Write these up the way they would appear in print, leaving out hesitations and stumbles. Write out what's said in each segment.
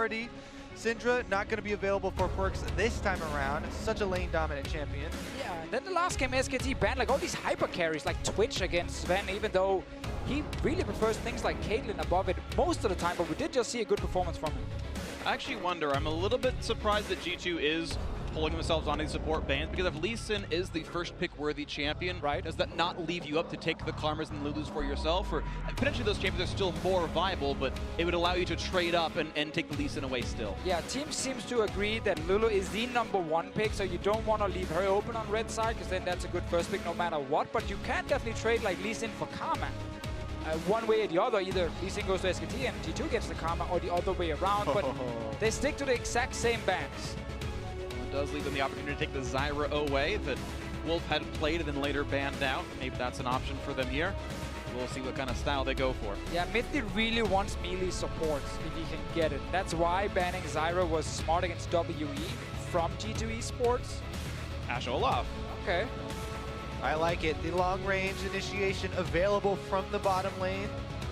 priority. Syndra not going to be available for PerkZ this time around. Such a lane dominant champion. Yeah, and then the last game SKT banned like all these hyper carries like Twitch against Zven, even though he really prefers things like Caitlyn above it most of the time, but we did just see a good performance from him. I actually wonder, I'm a little bit surprised that G2 is pulling themselves on these support bans, because if Lee Sin is the first pick worthy champion, right, does that not leave you up to take the Karmas and Lulus for yourself? Or potentially those champions are still more viable, but it would allow you to trade up and take the Lee Sin away still. Yeah, team seems to agree that Lulu is the #1 pick, so you don't want to leave her open on red side, because then that's a good first pick no matter what, but you can definitely trade like Lee Sin for Karma. One way or the other, either Lee Sin goes to SKT and G2 gets the Karma, or the other way around, but they stick to the exact same bans. Does leave them the opportunity to take the Zyra away that Wolf had played and then later banned out. Maybe that's an option for them here. We'll see what kind of style they go for. Yeah, Mithy really wants melee supports if he can get it. That's why banning Zyra was smart against WE from G2 eSports. AShe Olaf. Okay. I like it. The long range initiation available from the bottom lane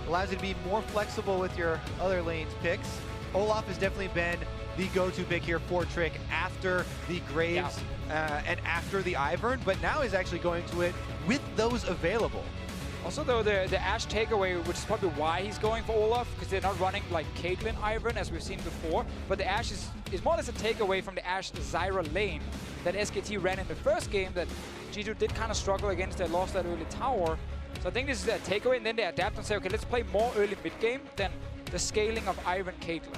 allows you to be more flexible with your other lanes picks. Olaf has definitely been the go-to pick here for Trick after the Graves and after the Ivern, but now he's actually going to it with those available. Also, though, the AShe takeaway, which is probably why he's going for Olaf, because they're not running like Caitlyn Ivern as we've seen before, but the AShe is more or less a takeaway from the AShe Zyra lane that SKT ran in the first game that G2 did kind of struggle against. They lost that early tower. So I think this is a takeaway, and then they adapt and say, okay, let's play more early mid-game than the scaling of Ivern Caitlyn.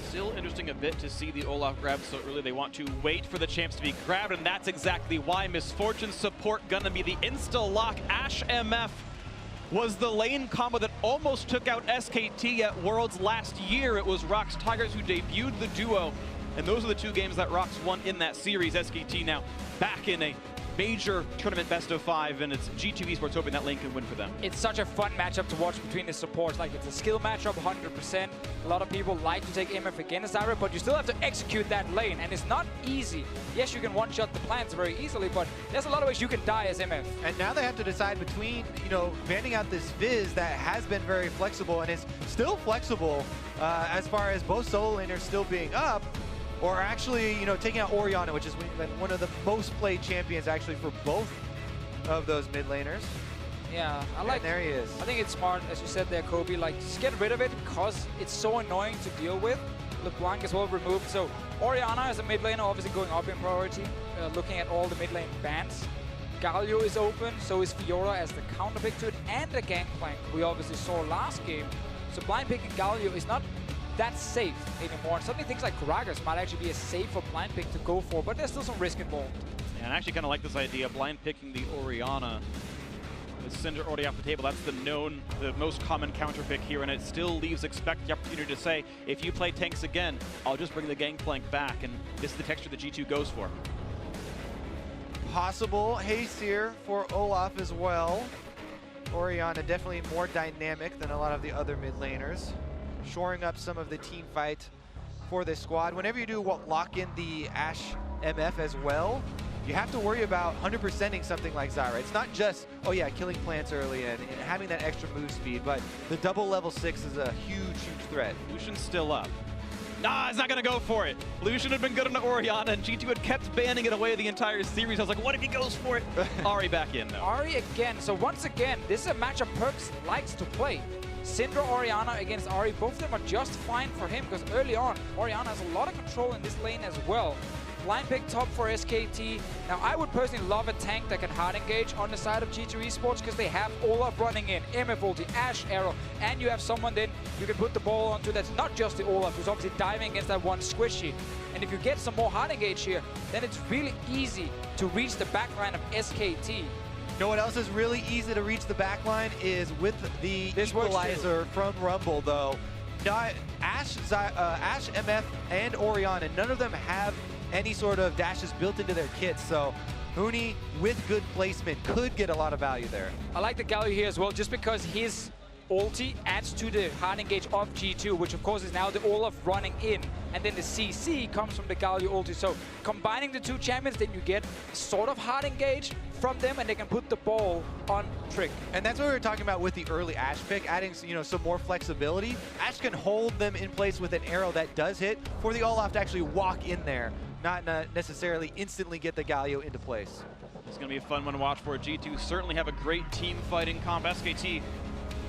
Still interesting a bit to see the Olaf grab so early. They want to wait for the champs to be grabbed, and that's exactly why Misfortune support gonna be the insta-lock. AShe MF was the lane combo that almost took out SKT at Worlds last year. It was Rox Tigers who debuted the duo, and those are the two games that Rox won in that series. SKT now back in a major tournament best of 5, and it's G2 eSports hoping that lane can win for them. It's such a fun matchup to watch between the supports. Like, it's a skill matchup 100%. A lot of people like to take MF against Zyra, but you still have to execute that lane, and it's not easy. Yes, you can one-shot the plants very easily, but there's a lot of ways you can die as MF. And now they have to decide between, you know, banning out this Viz that has been very flexible and is still flexible as far as both solo laners still being up, or actually, you know, taking out Orianna, which has been one of the most played champions actually for both of those mid laners. Yeah, I like. And there he is. I think it's smart, as you said there, Kobe. Like, just get rid of it because it's so annoying to deal with. LeBlanc is well removed. So Orianna as a mid laner, obviously going up in priority. Looking at all the mid lane bans. Galio is open, so is Fiora as the counter pick to it, and the Gangplank we obviously saw last game. So blind picking Galio is not that safe anymore. And suddenly things like Gragas might actually be a safer blind pick to go for, but there's still some risk involved. Yeah, and I actually kind of like this idea, blind picking the Orianna. With Syndra already off the table, that's the most common counter pick here, and it still leaves Expect the opportunity to say, if you play tanks again, I'll just bring the Gangplank back, and this is the texture that G2 goes for. Possible haste here for Olaf as well. Orianna definitely more dynamic than a lot of the other mid laners, shoring up some of the team fight for this squad. Whenever you do lock in the AShe MF as well, you have to worry about 100%ing something like Zyra. It's not just, oh yeah, killing plants early and having that extra move speed, but the double level 6 is a huge, huge threat. Lucian's still up. Nah, he's not gonna go for it. Lucian had been good on Orianna, and G2 had kept banning it away the entire series. I was like, what if he goes for it? Ahri back in, though. Ahri again. So once again, this is a matchup PerkZ likes to play. Syndra Orianna against Ahri, both of them are just fine for him, because early on, Orianna has a lot of control in this lane as well. Blind pick top for SKT. Now, I would personally love a tank that can hard engage on the side of G2 eSports, because they have Olaf running in, MF ulti, AShe arrow, and you have someone then you can put the ball onto that's not just the Olaf, who's obviously diving against that one squishy. And if you get some more hard engage here, then it's really easy to reach the backline of SKT. You know what else is really easy to reach the backline is with the equalizer from Rumble, though. Not AShe, MF, and Orianna, none of them have any sort of dashes built into their kits, so Huni, with good placement, could get a lot of value there. I like the Galio here as well, just because his ulti adds to the hard engage of G2, which of course is now the Olaf running in. and then the CC comes from the Galio ulti. So combining the two champions, then you get sort of hard engaged from them, and they can put the ball on Phreak. And that's what we were talking about with the early Ashe pick, adding some more flexibility. Ashe can hold them in place with an arrow that does hit for the Olaf to actually walk in there, not necessarily instantly get the Galio into place. It's going to be a fun one to watch for. G2 certainly have a great team fighting comp. SKT,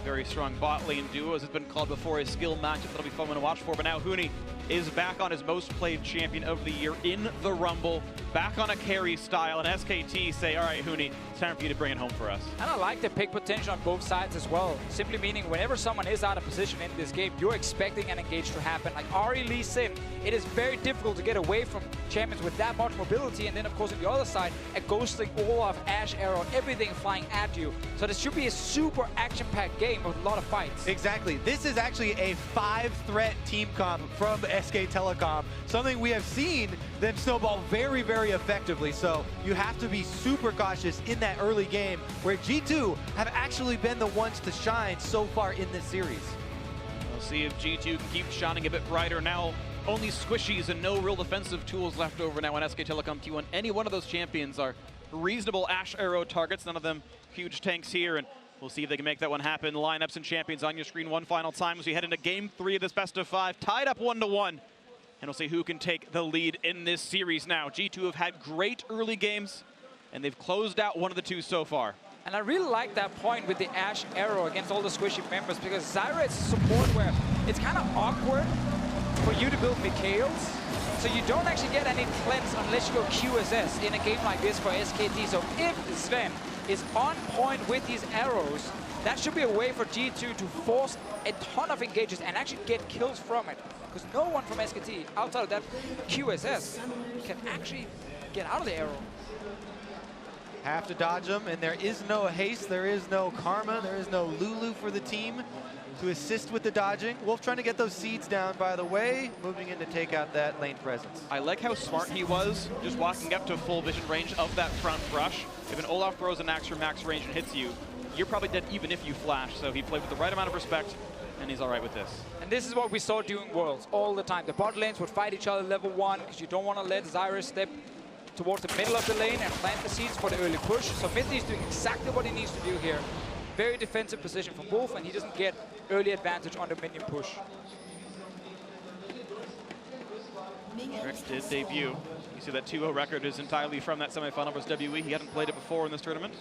very strong bot lane duo, as it's been called before, a skill matchup that'll be fun one to watch for. But now Huni is back on his most played champion of the year in the Rumble, back on a carry style, and SKT say, all right, Huni, it's time for you to bring it home for us. And I like the pick potential on both sides as well. Simply meaning whenever someone is out of position in this game, you're expecting an engage to happen. Like Ahri leads in, it is very difficult to get away from champions with that much mobility. And then of course on the other side, a ghosting Olaf, Ashe arrow, everything flying at you. So this should be a super action-packed game with a lot of fights. Exactly. This is actually a 5-threat team comp from SK Telecom, something we have seen them snowball very, very effectively. So you have to be super cautious in that early game where G2 have actually been the ones to shine so far in this series. We'll see if G2 can keep shining a bit brighter. Now only squishies and no real defensive tools left over now on SK Telecom T1. Any one of those champions are reasonable Ashe arrow targets, none of them huge tanks here, and we'll see if they can make that one happen. Lineups and champions on your screen one final time as we head into game 3 of this best of 5, tied up 1-1. And we'll see who can take the lead in this series now. G2 have had great early games, and they've closed out one of the two so far. And I really like that point with the Ashe arrow against all the squishy members, because Zyra is support where it's kind of awkward for you to build Mikhails. So you don't actually get any cleanse unless you go QSS in a game like this for SKT. So if Zven is on point with these arrows, that should be a way for G2 to force a ton of engages and actually get kills from it. Because no one from SKT, outside of that QSS, can actually get out of the arrow. Have to dodge them, and there is no haste, there is no karma, there is no Lulu for the team to assist with the dodging. Wolf trying to get those seeds down, by the way, moving in to take out that lane presence. I like how smart he was, just walking up to full vision range of that front rush. If an Olaf throws an axe from max range and hits you, you're probably dead even if you flash. So he played with the right amount of respect, and he's all right with this. And this is what we saw doing Worlds all the time. The bot lanes would fight each other level 1, because you don't want to let Zyra step towards the middle of the lane and plant the seeds for the early push. So Mithy is doing exactly what he needs to do here. Very defensive position from Wolf, and he doesn't get early advantage on the minion push. Phreak did debut. You see that 2-0 record is entirely from that semifinal versus WE. He hadn't played it before in this tournament.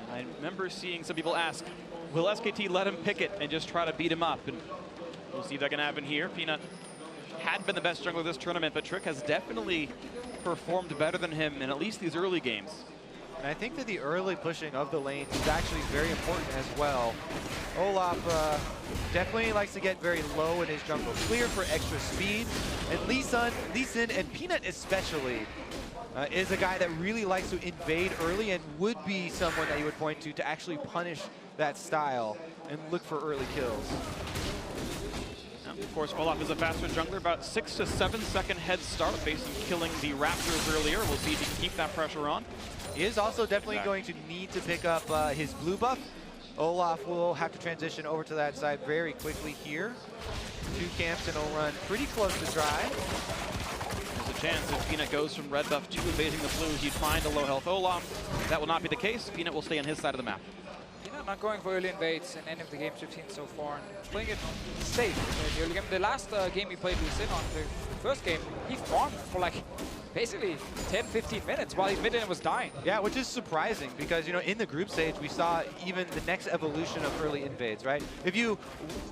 And I remember seeing some people ask, will SKT let him pick it and just try to beat him up? And we'll see if that can happen here. Peanut had been the best jungler this tournament, but Phreak has definitely performed better than him in at least these early games. And I think that the early pushing of the lanes is actually very important as well. Olaf definitely likes to get very low in his jungle clear for extra speed. And Lee Sin and Peanut especially is a guy that really likes to invade early and would be someone that you would point to actually punish that style and look for early kills. Of course, Olaf is a faster jungler, about 6 to 7 second head start based on killing the Raptors earlier. We'll see if he can keep that pressure on. He is also definitely going to need to pick up his blue buff. Olaf will have to transition over to that side very quickly here. 2 camps and he'll run pretty close to dry. There's a chance if Peanut goes from red buff to invading the blue, he'd find a low health Olaf. That will not be the case. Peanut will stay on his side of the map. Peanut not going for early invades in any of the games we've seen so far. Playing it safe in the early game. The last game he played with Sin on, the first game, he farmed for like basically 10-15 minutes while his mid lane was dying. Yeah, which is surprising because, you know, in the group stage, we saw even the next evolution of early invades, right? If you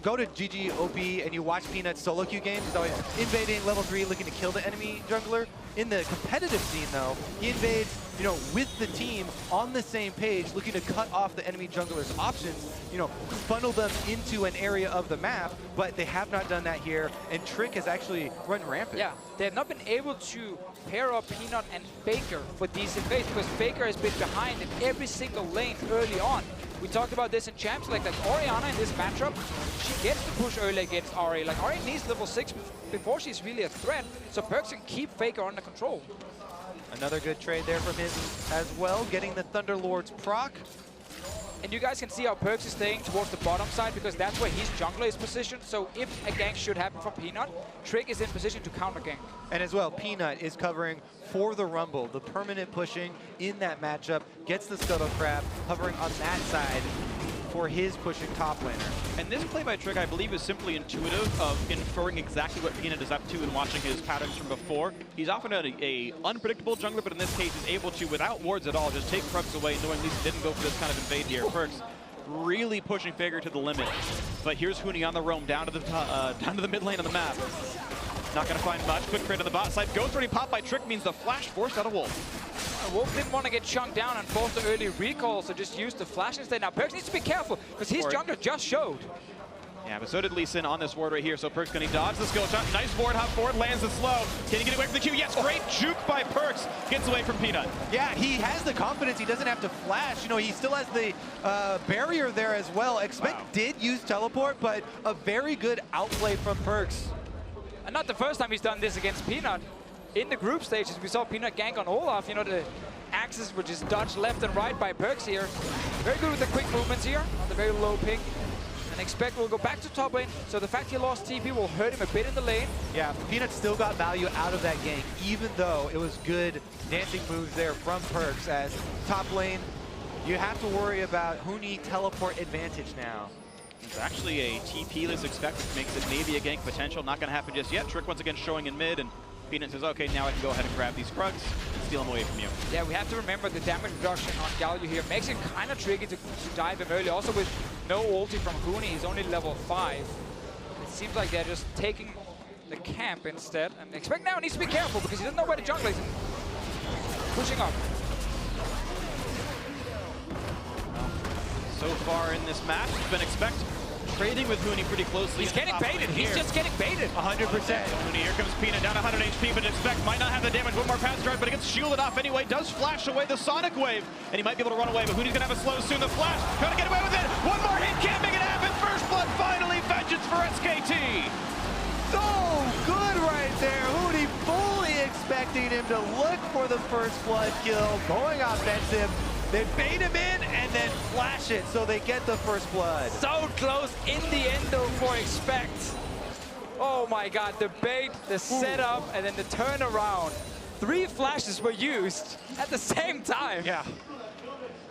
go to GG and you watch Peanut's solo queue games, he's always invading level 3, looking to kill the enemy jungler. In the competitive scene, though, he invades, you know, with the team on the same page, looking to cut off the enemy jungler's options, you know, funnel them into an area of the map, but they have not done that here, and Phreak has actually run rampant. Yeah, they have not been able to pair up Peanut and Faker for these invades because Faker has been behind in every single lane early on. We talked about this in Champs, like Orianna in this matchup, she gets to push early against Ahri. Like Ahri needs level 6 before she's really a threat, so PerkZ can keep Faker under control. Another good trade there from him as well, getting the Thunderlord's proc. And you guys can see how PerkZ is staying towards the bottom side because that's where his jungler is positioned. So if a gank should happen from Peanut, Phreak is in position to counter gank. And as well, Peanut is covering for the Rumble. The permanent pushing in that matchup gets the Scuttle Crab hovering on that side for his pushing top laner. And this play by Trick, I believe, is simply intuitive of inferring exactly what Peanut is up to and watching his patterns from before. He's often a unpredictable jungler, but in this case, he's able to, without wards at all, just take PerkZ away, knowing at least he didn't go for this kind of invade here. PerkZ really pushing Faker to the limit. But here's Huni on the roam, down to the mid lane on the map. Not going to find much. Quick trade on the bot side. Ghost already popped by Trick means the flash forced out of Wolf. Wolf didn't want to get chunked down and force the early recall, so just used the flash instead. Now PerkZ needs to be careful because his jungler just showed. Yeah, but so did Lee Sin on this ward right here, so PerkZ can dodge the skill shot. Nice ward hop forward, lands it slow. Can he get away from the Q? Yes, great juke by PerkZ. Gets away from Peanut. Yeah, he has the confidence. He doesn't have to flash. You know, he still has the barrier there as well. Expect did use teleport, but a very good outplay from PerkZ. And not the first time he's done this against Peanut. In the group stages, we saw Peanut gank on Olaf. You know, the axes were just dodged left and right by PerkZ here. Very good with the quick movements here on the very low ping. And Expect will go back to top lane, so the fact he lost TP will hurt him a bit in the lane. Yeah, Peanut still got value out of that gank, even though it was good dancing moves there from PerkZ. As top lane, you have to worry about Huni teleport advantage now. It's actually a TP-less Expect, which makes it maybe a gank potential. Not going to happen just yet. Trick once again showing in mid, and Peanut says, okay, now I can go ahead and grab these Krugs and steal them away from you. Yeah, we have to remember the damage reduction on Galio here makes it kind of tricky to dive him early. Also with no ulti from Huni, he's only level 5. It seems like they're just taking the camp instead. And Expect now needs to be careful because he doesn't know where the jungler is. Pushing up. So far in this match, it's been Expect trading with Huni pretty closely. He's getting baited. He's just getting baited. 100%. Huni, here comes Peanut down 100 HP, but Expect might not have the damage. One more pass drive, but it gets shielded off anyway. Does flash away the Sonic Wave, and he might be able to run away, but Huni's gonna have a slow soon. The flash, gonna get away with it. One more hit, can't make it happen. First blood, finally, vengeance for SKT. So good right there. Huni fully expecting him to look for the first blood kill, going offensive. They bait him in and then flash it so they get the first blood. So close in the end though for Expect. Oh my god, the bait, the setup, and then the turnaround. 3 flashes were used at the same time. Yeah.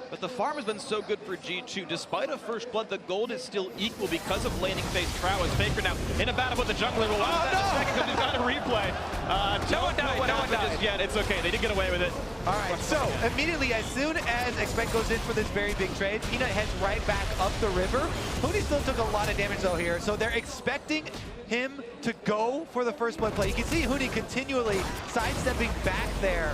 But the farm has been so good for G2. Despite a first blood, the gold is still equal because of laning phase prowess. Faker now in a battle with the jungler. We'll watch that in a second because we've got a replay. No one died. Just yet. It's okay. They did get away with it. All right, so immediately as soon as Expect goes in for this very big trade, Peanut heads right back up the river. Huni still took a lot of damage though here, so they're expecting him to go for the first blood play. You can see Huni continually sidestepping back there.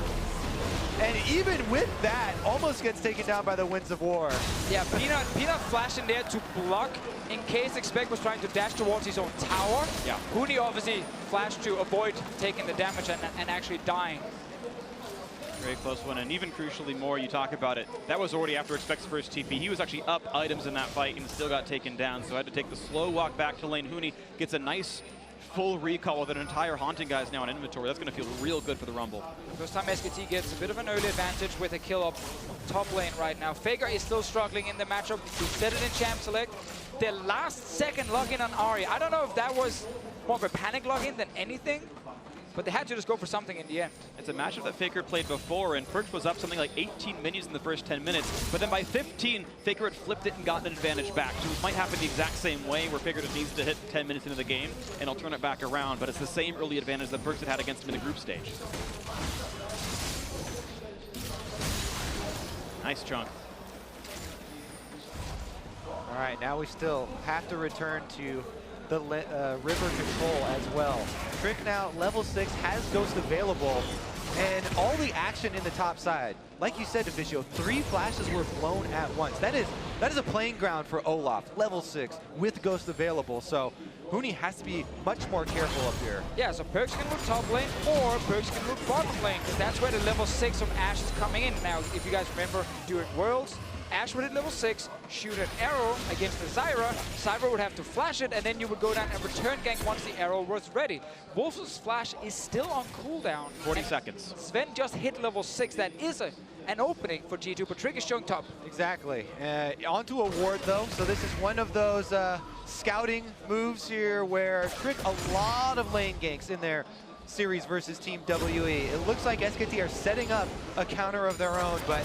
And even with that, almost gets taken down by the Winds of War. Yeah, Peanut flashed in there to block in case Expect was trying to dash towards his own tower. Yeah. Huni obviously flashed to avoid taking the damage and actually dying. Very close one, and even crucially more, you talk about it. That was already after Expect's first TP. He was actually up items in that fight and still got taken down, so I had to take the slow walk back to lane. Huni gets a nice full recall with an entire Haunting guys now in inventory. That's going to feel real good for the Rumble. First time SKT gets a bit of an early advantage with a kill up top lane right now. Faker is still struggling in the matchup. He said it in Champ Select. The last second login on Ahri. I don't know if that was more of a panic login than anything, but they had to just go for something in the end. It's a matchup that Faker played before, and PerkZ was up something like 18 minions in the first 10 minutes. But then by 15, Faker had flipped it and gotten an advantage back. So it might happen the exact same way, where Faker just needs to hit 10 minutes into the game, and he'll turn it back around. But it's the same early advantage that PerkZ had against him in the group stage. Nice chunk. All right, now we still have to return to the river control as well. Trick now, level 6, has Ghost available, and all the action in the top side. Like you said, Deficio, 3 flashes were blown at once. That is a playing ground for Olaf, level 6, with Ghost available. So Huni has to be much more careful up here. Yeah, so PerkZ can move top lane, or PerkZ can move bottom lane, because that's where the level 6 of Ashe is coming in. Now, if you guys remember, during Worlds, Ashe would hit level 6, shoot an arrow against the Zyra. Zyra would have to flash it, and then you would go down and return gank once the arrow was ready. Wolf's flash is still on cooldown. 40 seconds. Zven just hit level 6. That is an an opening for G2, but Phreak is showing top. Exactly. Onto a ward though, so this is one of those scouting moves here where Phreak a lot of lane ganks in their series versus Team WE. It looks like SKT are setting up a counter of their own, but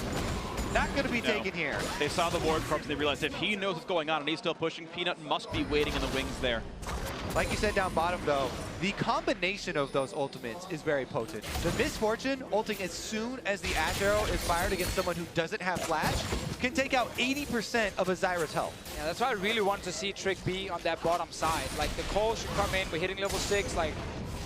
not going to be taken here. They saw the ward corpse and they realized if he knows what's going on and he's still pushing, Peanut must be waiting in the wings there. Like you said down bottom though, the combination of those ultimates is very potent. The Misfortune ulting as soon as the Ashe arrow is fired against someone who doesn't have flash can take out 80% of a Zyra's health. Yeah, that's why I really want to see Phreak be on that bottom side. Like the call should come in, we're hitting level 6, like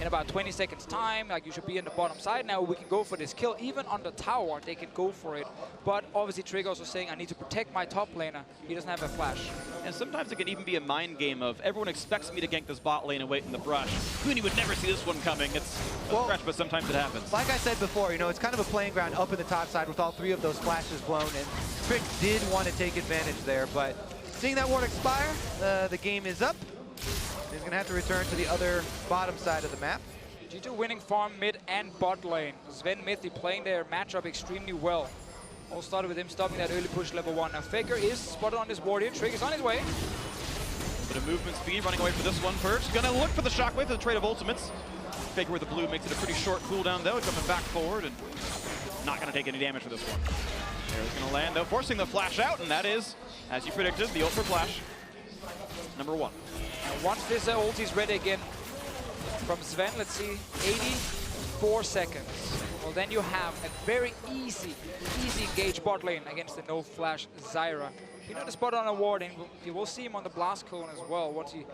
in about 20 seconds time, like you should be in the bottom side. Now we can go for this kill. Even on the tower, they can go for it. But obviously Phreak also saying, I need to protect my top laner. He doesn't have a flash. And sometimes it can even be a mind game of, everyone expects me to gank this bot lane and wait in the brush. Huni would never see this one coming. It's a stretch, but sometimes it happens. Like I said before, you know, it's kind of a playing ground up in the top side with all 3 of those flashes blown, and Phreak did want to take advantage there, but seeing that ward expire, the game is up. He's going to have to return to the other bottom side of the map. G2 winning farm mid and bot lane. Zven Mithy playing their matchup extremely well. All started with him stopping that early push level 1. Now Faker is spotted on this ward here. Phreak is on his way. Bit of movement speed running away for this one first. Gonna look for the shockwave for the trade of ultimates. Faker with the blue makes it a pretty short cooldown though. Coming back forward and not gonna take any damage for this one. Arrow's gonna land though, forcing the flash out, and that is, as you predicted, the ult for flash. Number 1. And once this ult is ready again from Zven, let's see, 84 seconds. Well, then you have a very easy engage bot lane against the no flash Zyra. You know the spot on a ward, and you will see him on the blast cone as well once he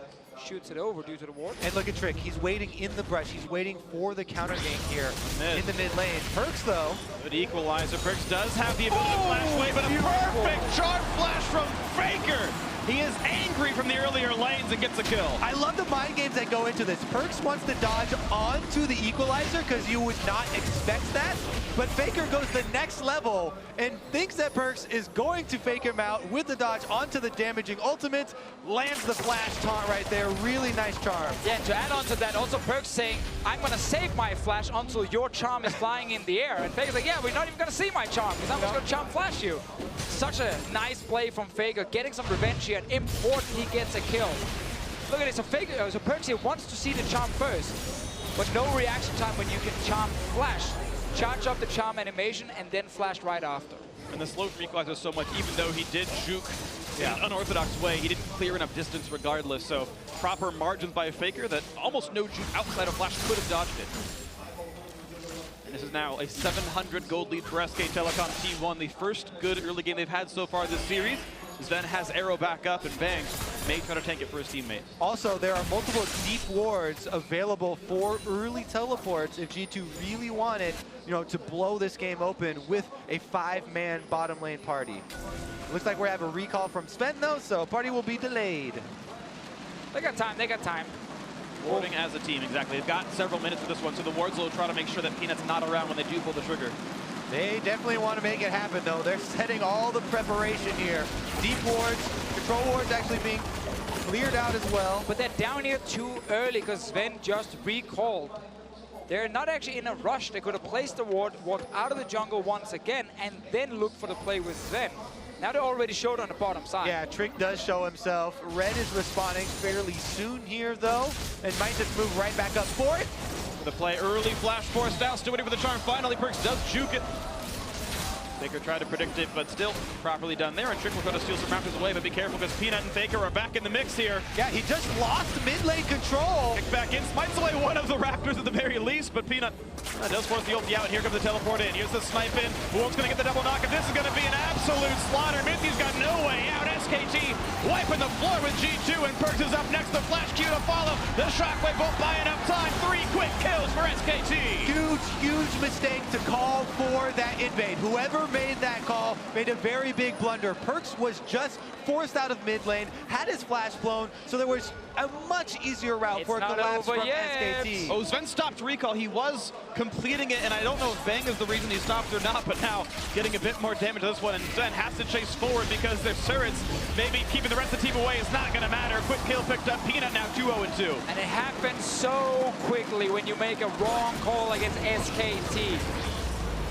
shoots it over due to the ward. And look at Phreak, he's waiting in the brush. He's waiting for the counter gank here in the mid lane. PerkZ though. Good equalizer. PerkZ does have the ability to flash away, but a perfect charge flash from Faker. He is angry from the earlier lanes and gets a kill. I love the mind games that go into this. PerkZ wants to dodge onto the equalizer because you would not expect that. But Faker goes the next level and thinks that PerkZ is going to fake him out with the dodge onto the damaging ultimate. Lands the flash taunt right there. Really nice charm. Yeah, to add on to that, also PerkZ saying, I'm going to save my flash until your charm is flying in the air. And Faker's like, yeah, we're not even going to see my charm because I'm just going to charm flash you. Such a nice play from Faker, getting some revenge here, and important he gets a kill. Look at it, so PerkZ here wants to see the charm first, but no reaction time when you can charm flash. Charge up the charm animation and then flash right after. And the slow equalizer so much, even though he did juke in an unorthodox way, he didn't clear enough distance regardless, so proper margins by Faker that almost no juke outside of flash could have dodged it. This is now a 700 gold lead for SK Telecom T1, the first good early game they've had so far this series. Zven has arrow back up and bang, may try to tank it for his teammate. Also, there are multiple deep wards available for early teleports if G2 really wanted, you know, to blow this game open with a 5-man bottom lane party. Looks like we have a recall from Zven though, so party will be delayed. They got time, they got time. Warding as a team, exactly. They've got several minutes for this one, so the wards will try to make sure that Peanut's not around when they do pull the trigger. They definitely want to make it happen, though. They're setting all the preparation here. Deep wards, control wards actually being cleared out as well. But they're down here too early because Zven just recalled. They're not actually in a rush. They could have placed the ward, walked out of the jungle once again, and then looked for the play with Zven. Now they're already showed on the bottom side. Yeah, Trick does show himself. Red is responding fairly soon here, though, and might just move right back up for it. The play early, flash forced out, still waiting for the charm. Finally, PerkZ does juke it. Faker tried to predict it, but still properly done there. And Trick will try to steal some raptors away, but be careful because Peanut and Faker are back in the mix here. Yeah, he just lost mid lane control. Kick back in, smites away one of the raptors at the very least, but Peanut does force the ulti out, and here comes the teleport in. Here's the snipe in. Wolf's gonna get the double knock, and this is gonna be an absolute slaughter. Mithy's got no way out. SKT wiping the floor with G2, and PerkZ is up next. The flash Q to follow. The shockwave won't buy enough time. 3 quick kills for SKT. Huge mistake to call for that invade. Whoever made that call made a very big blunder. PerkZ was just forced out of mid lane, had his flash blown, so there was a much easier route for a collapse from SKT. Oh, Zven stopped recall. He was completing it, and I don't know if Bang is the reason he stopped or not, but now getting a bit more damage to this one, and Zven has to chase forward because their turrets, maybe keeping the rest of the team away is not going to matter. Quick kill picked up. Peanut now 2-0-2. And it happens so quickly when you make a wrong call against SKT.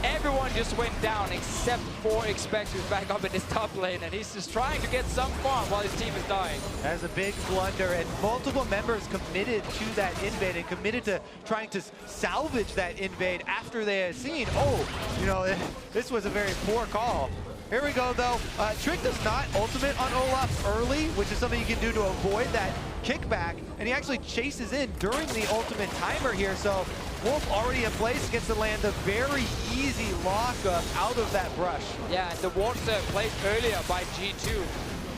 Everyone just went down except for Expect, who's back up in his top lane, and he's just trying to get some farm while his team is dying. That's a big blunder, and multiple members committed to that invade and committed to trying to salvage that invade after they had seen, oh, you know, this was a very poor call. Here we go, though. Trick does not ultimate on Olaf early, which is something you can do to avoid that kickback, and he actually chases in during the ultimate timer here, so Wolf already in place, gets to land a very easy lockup out of that brush. Yeah, and the wards placed earlier by G2,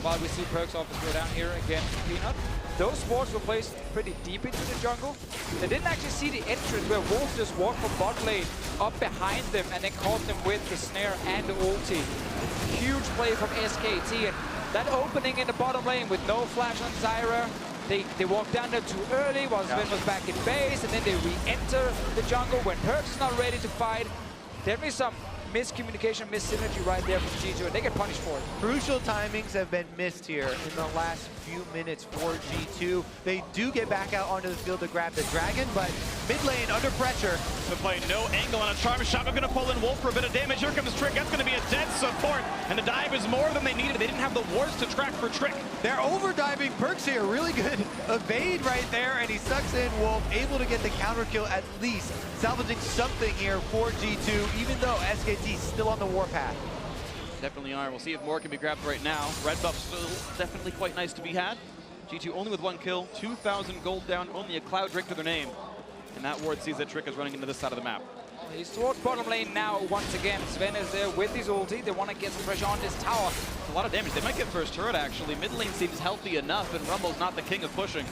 while we see PerkZ office go down here against Peanut. Those wards were placed pretty deep into the jungle. They didn't actually see the entrance where Wolf just walked from bot lane up behind them and then caught them with the snare and the ulti. Huge play from SKT, and that opening in the bottom lane with no flash on Zyra. They walked down there too early while Zven was back in base, and then they re-enter the jungle when PerkZ is not ready to fight. Definitely some miscommunication, mis-synergy right there from G2, and they get punished for it. Crucial timings have been missed here in the last few minutes for G2. They do get back out onto the field to grab the dragon, but mid lane under pressure. To play no angle on a charm shot. We're going to pull in Wolf for a bit of damage. Here comes Trick. That's going to be a dead support, and the dive is more than they needed. They didn't have the wards to track for Trick. They're overdiving PerkZ here. Really good evade right there, and he sucks in Wolf, able to get the counter kill at least, salvaging something here for G2, even though SKT's still on the warpath. Definitely are. We'll see if more can be grabbed right now. Red buff still definitely quite nice to be had. G2 only with 1 kill, 2,000 gold down, only a cloud drink to their name. And that ward sees that Trick is running into this side of the map. He's towards bottom lane now once again. Zven is there with his ulti. They want to get some pressure on this tower. A lot of damage. They might get first turret, actually. Mid lane seems healthy enough, and Rumble's not the king of pushing.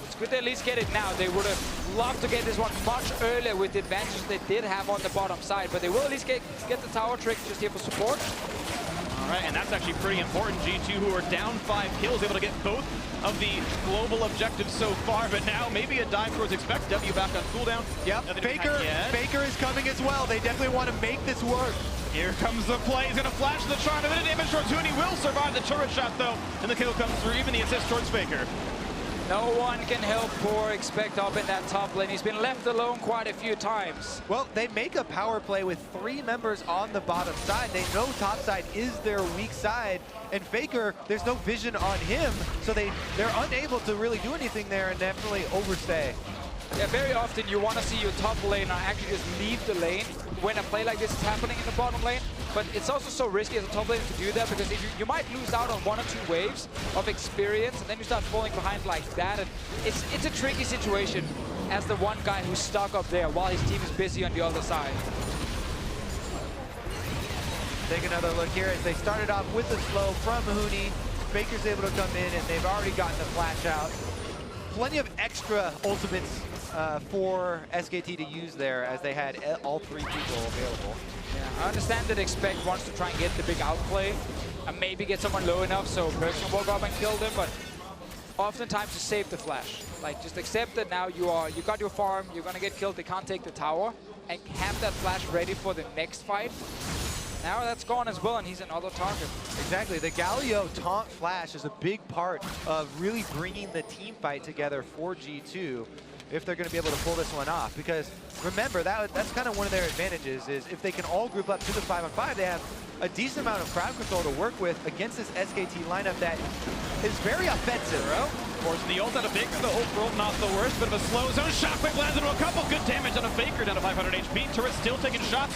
It's good to at least get it now. They would have loved to get this one much earlier with the advantage they did have on the bottom side, but they will at least get the tower. Trick just here for support. All right, and that's actually pretty important. G2, who are down 5 kills, able to get both of the global objectives so far, but now maybe a dive towards Expect. W back on cooldown. Yep, Faker is coming as well. They definitely want to make this work. Here comes the play. He's going to flash the charm. A bit of damage towards Huni. Will survive the turret shot, though, and the kill comes through. Even the assist towards Faker. No one can help poor Expect up in that top lane. He's been left alone quite a few times. Well, they make a power play with 3 members on the bottom side. They know top side is their weak side, and Faker, there's no vision on him, so they're unable to really do anything there and definitely overstay. Yeah, very often you want to see your top laner actually just leave the lane when a play like this is happening in the bottom lane. But it's also so risky as a top laner to do that, because if you might lose out on 1 or 2 waves of experience, and then you start falling behind like that. And it's a tricky situation as the one guy who's stuck up there while his team is busy on the other side. Take another look here as they started off with the slow from Huni. Faker's able to come in, and they've already gotten the flash out. Plenty of extra ultimates for SKT to use there, as they had all 3 people available. Yeah, I understand that Expect wants to try and get the big outplay and maybe get someone low enough so PerkZ can walk up and kill them, but oftentimes you save the flash. Like, just accept that now you got your farm, you're gonna get killed, they can't take the tower, and have that flash ready for the next fight. Now that's gone as well, and he's another target. Exactly. The Galio taunt flash is a big part of really bringing the team fight together for G2 if they're going to be able to pull this one off. Because remember, that's kind of one of their advantages, is if they can all group up to the 5-on-5, they have a decent amount of crowd control to work with against this SKT lineup that is very offensive. Forcing the ult out of Faker, the ult roll not the worst, but of a slow zone. Shockwave lands into a couple, good damage on a Faker, down to 500 HP. Turret still taking shots.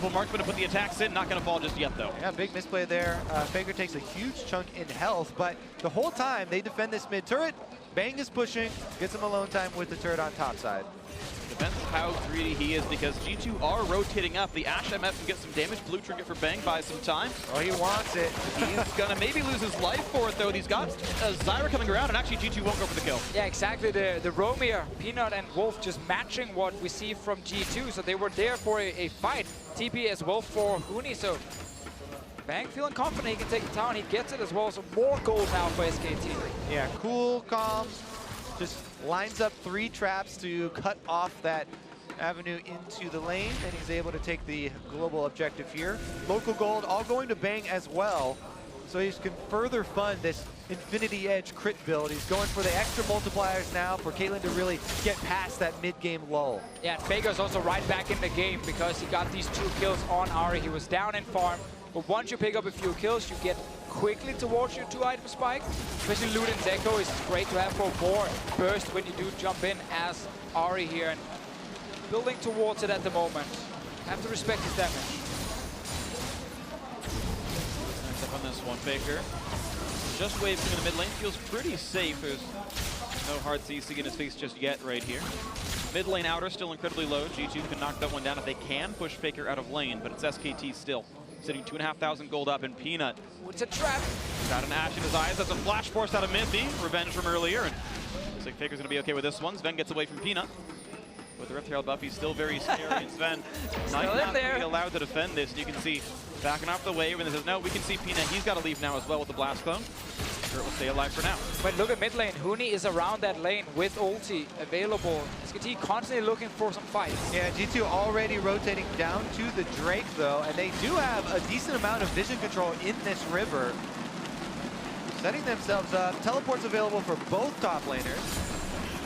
Well, Mark's going to put the attacks in, not going to fall just yet, though. Yeah, big misplay there. Faker takes a huge chunk in health, but the whole time they defend this mid turret. Bang is pushing, gets him alone time with the turret on top side. Depends how greedy he is, because G2 are rotating up. The AShe MF can get some damage. Blue trinket for Bang buys some time. Oh, he wants it. He's going to maybe lose his life for it, though. He's got Zyra coming around, and actually G2 won't go for the kill. Yeah, exactly. The Romir, Peanut, and Wolf just matching what we see from G2, so they were there for a fight. TP as well for Huni, so Bang feeling confident he can take the town. He gets it as well, so more gold now for SKT. Yeah, cool, calm, just lines up 3 traps to cut off that avenue into the lane, and he's able to take the global objective here. Local gold all going to Bang as well. so he can further fund this Infinity Edge crit build. He's going for the extra multipliers now for Caitlyn to really get past that mid-game lull. Yeah, and Faker's also right back in the game because he got these 2 kills on Ahri. He was down in farm, but once you pick up a few kills, you get quickly towards your 2-item spike. Especially Luden's Echo is great to have for more burst when you do jump in as Ahri here, and building towards it at the moment. Have to respect his damage. Nice up on this one, Faker. Just waving in the mid lane, feels pretty safe. There's no hard CC in his face just yet right here. Mid lane outer still incredibly low. G2 can knock that one down if they can push Faker out of lane, but it's SKT still. Sitting 2,500 gold up in Peanut. It's a trap. Got an Ashe in his eyes. That's a flash force out of Mithy. Revenge from earlier. And looks like Faker's going to be okay with this one. Zven gets away from Peanut. With the Rift Herald buff, he's still very scary. And Zven not being allowed to defend this. And you can see backing off the wave. And it says, no, we can see Peanut. He's got to leave now as well with the Blast Clone. Sure, it will stay alive for now. But look at mid lane. Huni is around that lane with ulti available. SKT constantly looking for some fights. Yeah, G2 already rotating down to the Drake, though, and they do have a decent amount of vision control in this river. Setting themselves up. Teleport's available for both top laners.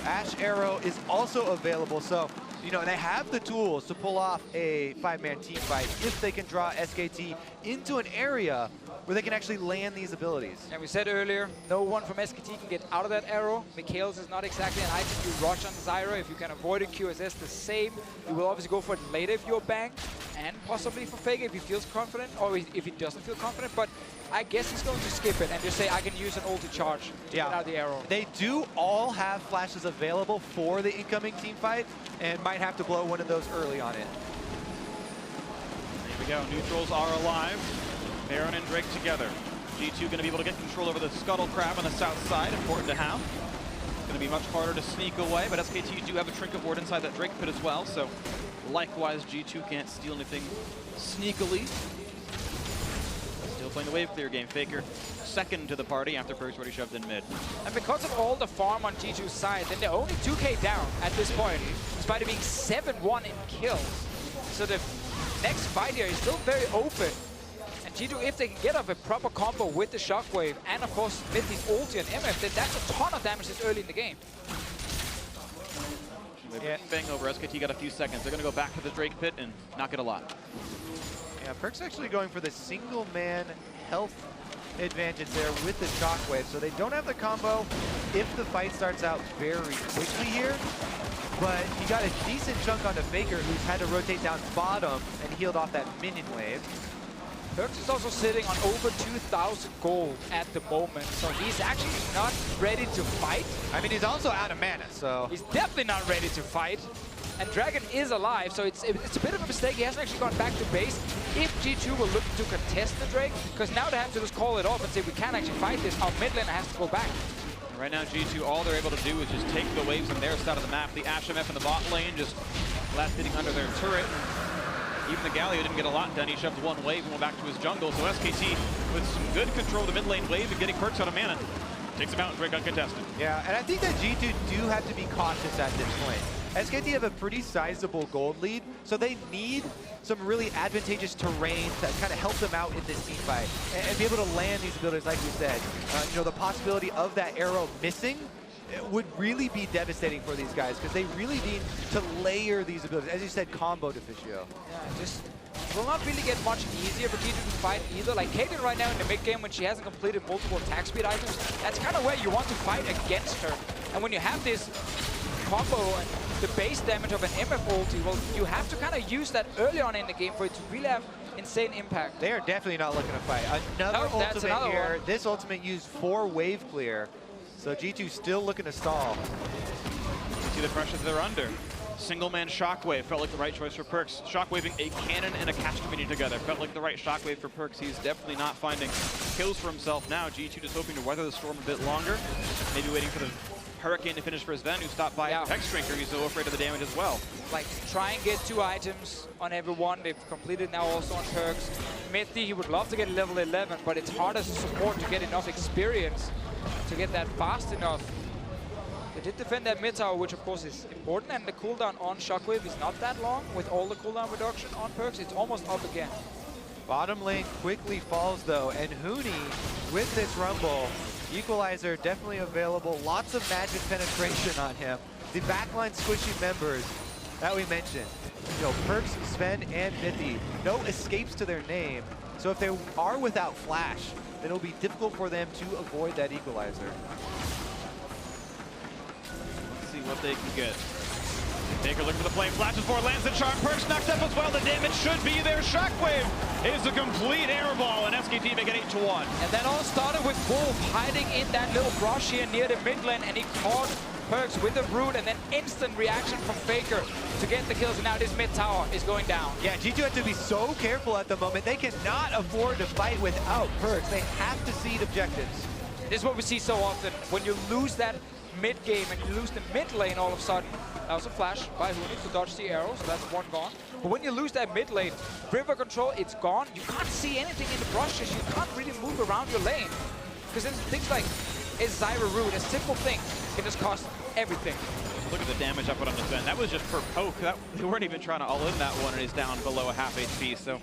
Ashe Arrow is also available, so, you know, they have the tools to pull off a 5-man team fight if they can draw SKT into an area where they can actually land these abilities. And we said earlier, no one from SKT can get out of that arrow. Mikhail's is not exactly an item you rush on Zyra. If you can avoid a QSS, the same. You will obviously go for it later if you're banked, and possibly for Faker if he feels confident, or if he doesn't feel confident. But I guess he's going to skip it and just say, I can use an ulti charge to get out of the arrow. They do all have flashes available for the incoming team fight, and might have to blow one of those early on it. There we go. Neutrals are alive. Baron and Drake together. G2 going to be able to get control over the Scuttle Crab on the south side. Important to have. Going to be much harder to sneak away, but SKT do have a Trinket Ward inside that Drake pit as well, so likewise G2 can't steal anything sneakily. Still playing the wave clear game. Faker second to the party after PerkZ already shoved in mid. And because of all the farm on G2's side, then they're only 2k down at this point, despite it being 7-1 in kills. So the next fight here is still very open. And G2, if they can get up a proper combo with the Shockwave, and of course Mithy's ulti and MF, then that's a ton of damage this early in the game. Bang over. SKT got a few seconds. They're going to go back to the Drake pit and not get a lot. Yeah, PerkZ actually going for the single-man health advantage there with the Shockwave, so they don't have the combo if the fight starts out very quickly here. But he got a decent chunk onto Faker, who's had to rotate down bottom and healed off that minion wave. PerkZ is also sitting on over 2,000 gold at the moment, so he's actually not ready to fight. I mean, he's also out of mana, so... He's definitely not ready to fight. And Dragon is alive, so it's a bit of a mistake. He hasn't actually gone back to base. If G2 were looking to contest the Drake, because now they have to just call it off and say, we can't actually fight this. Our mid laner has to go back. Right now, G2, all they're able to do is just take the waves on their side of the map. The Ashe MF in the bot lane just last hitting under their turret. Even the Galio didn't get a lot done. He shoved one wave and went back to his jungle. So SKT, with some good control of the mid lane wave and getting PerkZ out of mana, takes him out and Drake uncontested. Yeah, and I think that G2 do have to be cautious at this point. SKT have a pretty sizable gold lead, so they need some really advantageous terrain to kind of help them out in this team fight and be able to land these abilities, like we said. You know, the possibility of that arrow missing would really be devastating for these guys because they really need to layer these abilities. As you said, combo Deficio. Yeah, just will not really get much easier for G2 to fight either. Like Caitlyn right now in the mid game when she hasn't completed multiple attack speed items, that's kind of where you want to fight against her. And when you have this combo and the base damage of an MF ulti, well, you have to kind of use that early on in the game for it to really have insane impact. They are definitely not looking to fight. Another ultimate here. One. This ultimate used 4 wave clear. So G2 still looking to stall. You see the pressures they're under. Single-man Shockwave felt like the right choice for PerkZ. Shockwaving a cannon and a catch committee together felt like the right Shockwave for PerkZ. He's definitely not finding kills for himself now. G2 just hoping to weather the storm a bit longer. Maybe waiting for the Hurricane to finish for Zven, who stopped by Hex Drinker. He's so afraid of the damage as well. Like, try and get 2 items on everyone. They've completed now also on PerkZ. Mithy, he would love to get level 11, but it's hard as a support to get enough experience to get that fast enough. They did defend that mid tower, which of course is important, and the cooldown on Shockwave is not that long with all the cooldown reduction on PerkZ. It's almost up again. Bottom lane quickly falls though, and Huni with this rumble, equalizer definitely available. Lots of magic penetration on him. The backline squishy members that we mentioned, you know, PerkZ, Zven, and Mithy, no escapes to their name. So if they are without flash, then it'll be difficult for them to avoid that equalizer. Let's see what they can get. Take a look for the flame, flashes forward, lands the charm, PerkZ knocked up as well, the damage should be there. Shockwave is a complete airball, and SKT make it 8-1. And that all started with Wolf hiding in that little brush here near the mid lane, and he caught PerkZ with the root, and then instant reaction from Faker to get the kills, and now this mid tower is going down. Yeah, G2 have to be so careful at the moment. They cannot afford to fight without PerkZ. They have to seed objectives. This is what we see so often. When you lose that mid game and you lose the mid lane all of a sudden, that was a flash by Huni to dodge the arrow, so that's one gone. But when you lose that mid lane, river control, it's gone. You can't see anything in the brushes. You can't really move around your lane. Because then things like a Zyra root, a simple thing, can just cost everything. Look at the damage I put on the Zven. That was just for poke. They weren't even trying to all-in that one, and he's down below a half HP, so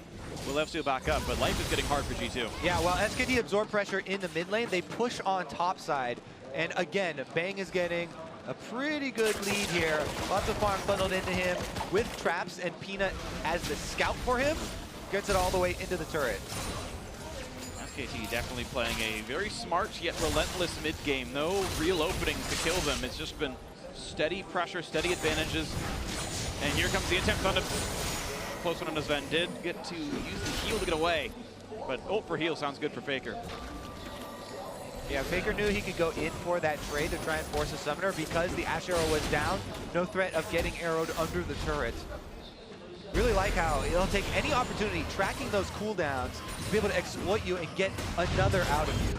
we'll have to back up, but life is getting hard for G2. Yeah, while SKT absorb pressure in the mid lane, they push on top side. And again, Bang is getting a pretty good lead here. Lots of farm funneled into him with traps, and Peanut as the scout for him gets it all the way into the turret. SKT definitely playing a very smart yet relentless mid game. No real openings to kill them. It's just been steady pressure, steady advantages. And here comes the attempt on the close one on Zven. Did get to use the heal to get away, but ult for heal sounds good for Faker. Yeah, Faker knew he could go in for that trade to try and force a summoner because the Ashe arrow was down. No threat of getting arrowed under the turret. Really like how he'll take any opportunity, tracking those cooldowns, to be able to exploit you and get another out of you.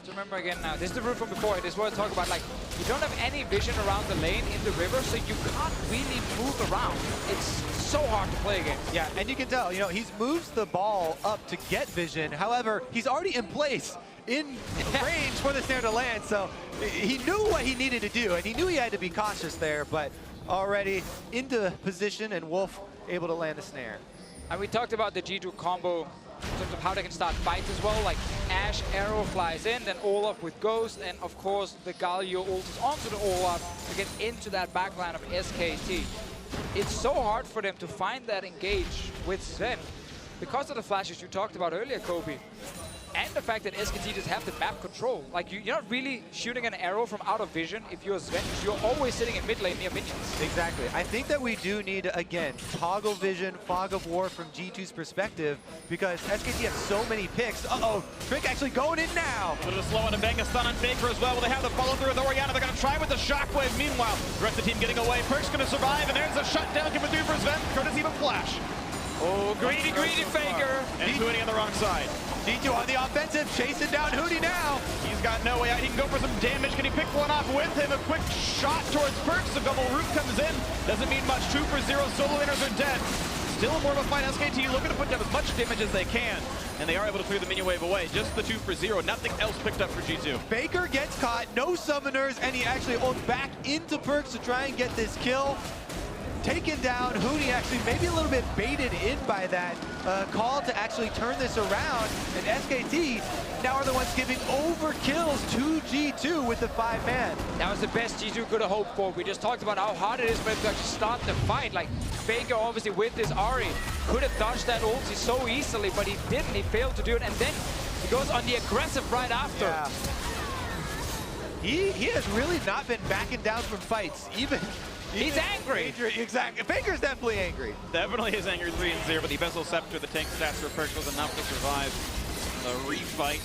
So remember again now, this is the route from before. This is what I talk about, like, you don't have any vision around the lane in the river, so you can't really move around. It's so hard to play against. Yeah, and you can tell, you know, he's moves the ball up to get vision. However, he's already in place in range for the snare to land, so he knew what he needed to do, and he knew he had to be cautious there, but already into position, and Wolf able to land the snare. And we talked about the G2 combo in terms of how they can start fights as well, like Ashe arrow flies in, then Olaf with Ghost, and of course the Galio ults onto the Olaf to get into that backline of SKT. It's so hard for them to find that engage with Zven because of the flashes you talked about earlier, Kobe. And the fact that SKT just have the map control. Like, you're not really shooting an arrow from out of vision if you're Zven, because you're always sitting in mid lane near minions. Exactly. I think that we do need, again, toggle vision, fog of war from G2's perspective, because SKT have so many picks. Uh-oh, Phreak actually going in now. A little slow on the Bang, a stun on Faker as well. Will they have the follow through with Orianna? They're going to try with the Shockwave. Meanwhile, the rest of the team getting away. PerkZ going to survive, and there's a shutdown coming through for Zven. Courtesy of a flash. Oh, greedy Faker. And Huni on the wrong side. D2 on the offensive, chasing down Huni now. He's got no way out. He can go for some damage. Can he pick one off with him? A quick shot towards PerkZ. The double root comes in. Doesn't mean much. 2 for 0. Solo laners are dead. Still more of a fight. SKT looking to put down as much damage as they can. And they are able to clear the minion wave away. Just the 2 for 0. Nothing else picked up for G2. Faker gets caught. No summoners. And he actually ults back into PerkZ to try and get this kill. Taken down. Huni actually maybe a little bit baited in by that call to actually turn this around. And SKT now are the ones giving over kills to G2 with the 5-man. That was the best G2 could have hoped for. We just talked about how hard it is for them to actually start the fight. Like, Faker obviously with this Ahri could have dodged that ulti so easily, but he didn't. He failed to do it. And then he goes on the aggressive right after. Yeah. He has really not been backing down from fights, even. He's angry. Exactly. Faker's definitely angry. Definitely is angry 3-0, but the Vessel Scepter, the tank stats for PerkZ was enough to survive the refight.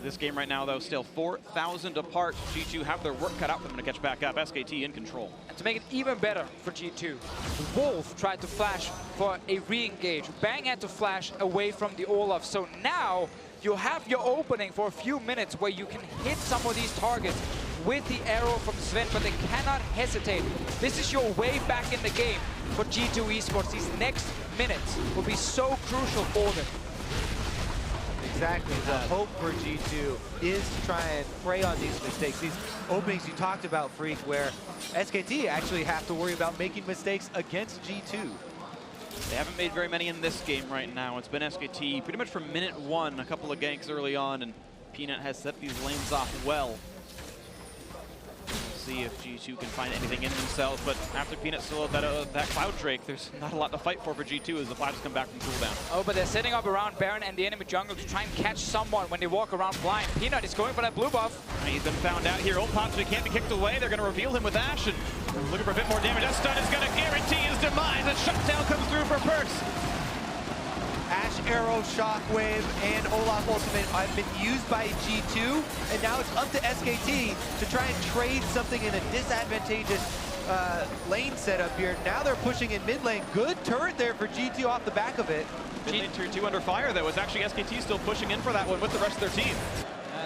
This game right now, though, still 4,000 apart. G2 have their work cut out for them to catch back up. SKT in control. And to make it even better for G2, Wolf tried to flash for a re-engage. Bang had to flash away from the Olaf. So now you have your opening for a few minutes where you can hit some of these targets with the arrow from Zven, but they cannot hesitate. This is your way back in the game for G2 eSports. These next minutes will be so crucial for them. Exactly. The hope for G2 is to try and prey on these mistakes. These openings you talked about, Phreak, where SKT actually have to worry about making mistakes against G2. They haven't made very many in this game right now. It's been SKT pretty much from minute 1, a couple of ganks early on, and Peanut has set these lanes off well. We'll see if G2 can find anything in themselves, but after Peanut still had that Cloud Drake, there's not a lot to fight for G2 as the Fighters come back from cooldown. Oh, but they're setting up around Baron and the enemy jungle to try and catch someone when they walk around blind. Peanut is going for that blue buff. He's been found out here. Ult possibly can't be kicked away. They're going to reveal him with AShe, and looking for a bit more damage. That stun is going to guarantee his demise. A shutdown comes through for PerkZ. AShe Arrow, Shockwave, and Olaf Ultimate have been used by G2, and now it's up to SKT to try and trade something in a disadvantageous lane setup here. Now they're pushing in mid lane. Good turret there for G2 off the back of it. Mid lane tier 2 under fire, though. It's actually SKT still pushing in for that one with the rest of their team.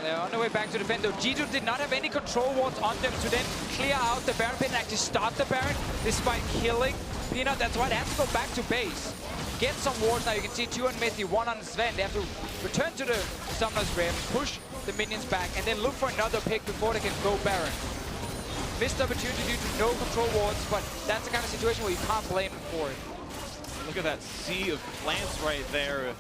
They're on their way back to defend, though. G2 did not have any control wards on them to then clear out the Baron pit and actually start the Baron, despite killing Peanut. That's why they have to go back to base. Get some wards now. You can see 2 on Mithy, 1 on Zven. They have to return to the Summoner's Rim, push the minions back, and then look for another pick before they can go Baron. Missed opportunity due to no control wards, but that's the kind of situation where you can't blame them for it. Look at that sea of plants right there.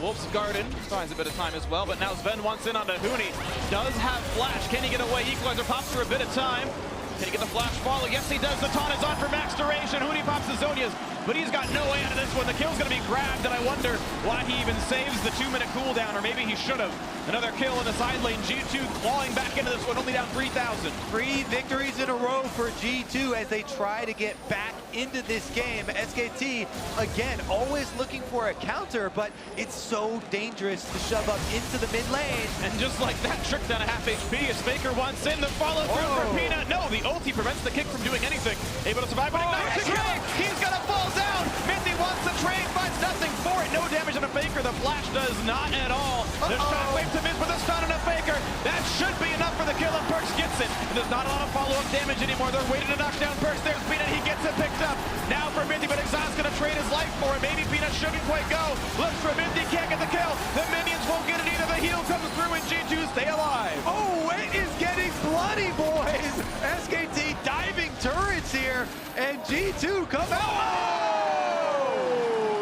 Wolf's Garden finds a bit of time as well, but now Zven wants in onto Huni. Does have flash. Can he get away? Equalizer pops for a bit of time. Can he get the flash follow? Yes, he does. The taunt is on for max duration. Huni pops the Zonias, but he's got no way out of this one. The kill's going to be grabbed, and I wonder why he even saves the 2-minute cooldown, or maybe he should have. Another kill in the side lane. G2 clawing back into this one, only down 3,000. 3 victories in a row for G2 as they try to get back into this game. SKT, again, always looking for a counter, but it's so dangerous to shove up into the mid lane. And just like that, trick down to half HP as Faker wants in the follow through for Peanut. No, the ulti prevents the kick from doing anything. Able to survive, but ignites the kill. He's gonna fall down. Mithy wants the trade, finds nothing for it. No damage on a Faker. The flash does not at all. The shockwave to miss with a stun on a Faker. That should be enough for the kill, and PerkZ gets it. There's not a lot of follow-up damage anymore. They're waiting to knock down PerkZ. There's Peanut. He gets it picked up. Now for Mithy, but Exhaust's gonna trade his life for it. Maybe Peanut shouldn't quite go. Looks for Mithy, can't get the kill. The minions won't get it either. The heal comes through, and G2 stay alive. Oh, it is getting bloody, boys. SKT diving turrets here, and G2 come out. Oh!